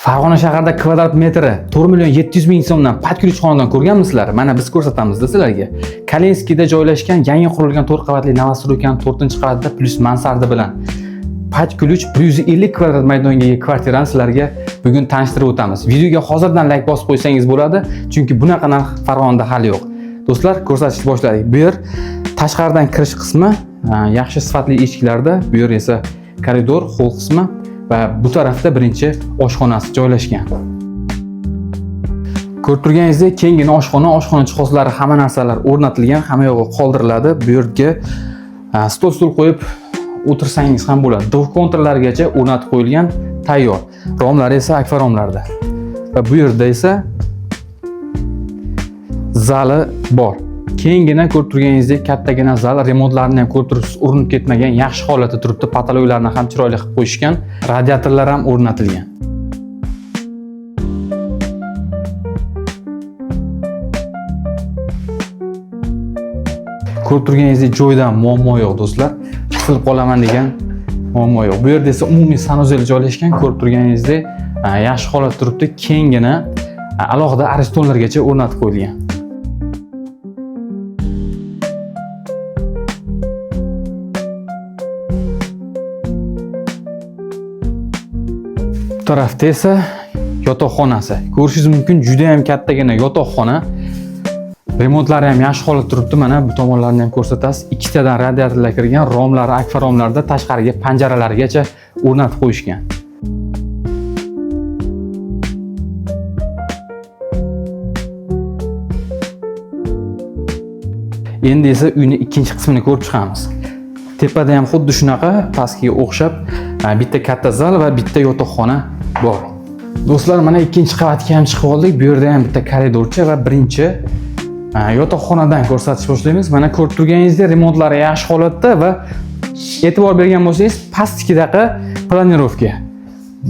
Farg'ona shahrida kvadrat metri 4.700.000 so'mdan patkuluch xonadan ko'rganmisizlar? Mana biz ko'rsatamiz-da sizlarga. Kalinskida joylashgan yangi qurilgan 4 qavatli Novostroykaning 4-qavatida plus mansarda bilan patkuluch 150 kvadrat maydonga ega kvartirani sizlarga bugun tanishtirib o'tamiz. Videoga hozirdan like bosib qo'ysangiz bo'ladi, chunki bunaqa narx Farg'onada hali yo'q. Do'stlar, ko'rsatishni boshladik. Bu yer tashqaridan kirish qismi, yaxshi sifatli eshiklarda, bu yer esa koridor, hol qismi va bu tarafda birinchi oshxonasi joylashgan. Ko'rib turganingizdek, kengina oshxona jihozlari, hamma narsalar o'rnatilgan, hamma yog'i qoldiriladi. Bu yerga stol qo'yib o'tirsangiz ham bo'ladi. Dov kontrlargacha o'rnatib qo'yilgan, tayyor. Romlar esa akfa romlarda. Va bu yerda esa zali bor. Kengina ko'rib turganingizdek kattagina zal, remontlarni ham ko'rib turibsiz, urinib ketmagan, yaxshi holatda turibdi. Patologlarni ham chiroyli qilib qo'yishgan, radiatorlar ham o'rnatilgan. Ko'rib turganingizdek joydan muammo yo'q do'stlar. Qisilib qolaman degan muammo yo'q. Bu yerda esa umumiy sanuzel joylashgan, ko'rib turganingizdek yaxshi holatda turibdi. Kengina alohida aristonlargacha o'rnatib qo'yilgan. Bu tarafda esa yotoqxonasi. Ko'rishingiz mumkin, juda ham kattagina yotoqxona. Remontlari ham yaxshi holatda turibdi. Mana bu tomonlarni ham ko'rsatasiz. Ikkitadan radiatorlar kirgan, romlari akfa romlarda tashqariga panjaralargacha o'rnatib qo'yishgan. Endi esa uyning ikkinchi qismini ko'rib chiqamiz. Tepada ham xuddi shunaqa pastkiga o'xshab bitta katta zal va bitta yotoqxona bor. Do'stlar, mana ikkinchi qavatga ham chiqib oldik. Bu yerda ham bitta koridorcha va birinchi yotoqxonadan ko'rsatish boshlaymiz. Mana ko'rib turganingizdek, remontlari yaxshi holatda va e'tibor bergan bo'lsangiz, pastkidaqa planirovka.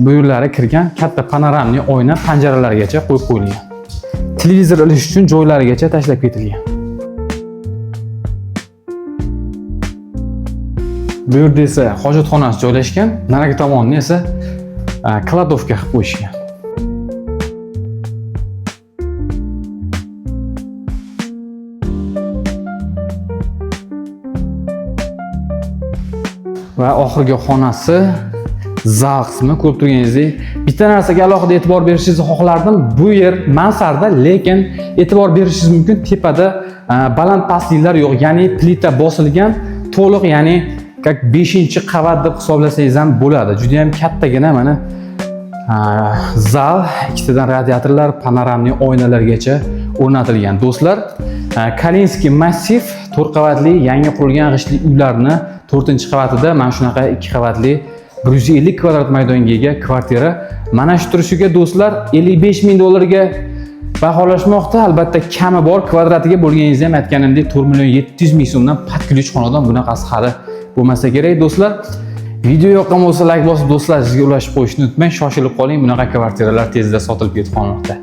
Bu yerlari kirgan, katta panoramli oyna panjaralargacha qo'yib qo'yilgan. Televizor ilish uchun joylarigacha tashlab ketilgan. Bu yerda esa hojatxonasi joylashgan, narigi tomonni esa kladovka qilib qo'yishgan. Va oxirgi xonasi zal qismi. Ko'rib turganingizdek, bitta narsaga alohida e'tibor berishingizni xohlardim. Bu yer mansarda, lekin e'tibor berishingiz mumkin, tepada baland pastliklar yo'q, ya'ni plita bosilgan, to'liq, ya'ni 5-qavat deb hisoblasangiz ham bo'ladi. Juda ham kattagina mana zal, ikkitadan radiatorlar, panoramli oynalargacha o'rnatilgan. Do'stlar, Kalinskiy massiv 4 qavatli yangi qurilgan g'ishtli uylarni 4-qavatida mana shunaqa 2 qavatli 150 kvadrat maydonga ega kvartira. Mana shu turishiga do'stlar $55.000 baholashmoqda. Albatta kami bor, kvadratiga bo'lganingizda ham aytganimdek 4.700.000 so'mdan patkuluch xonadan bunaqasi hali bo'lmasa kerak. Do'stlar, video yoqqan bo'lsa like bosib, do'stlar sizga ulashib qo'yishni unutmang. Shoshilib qoling, bunaqa kvartiralar tezda sotilib ketib qolmoqda.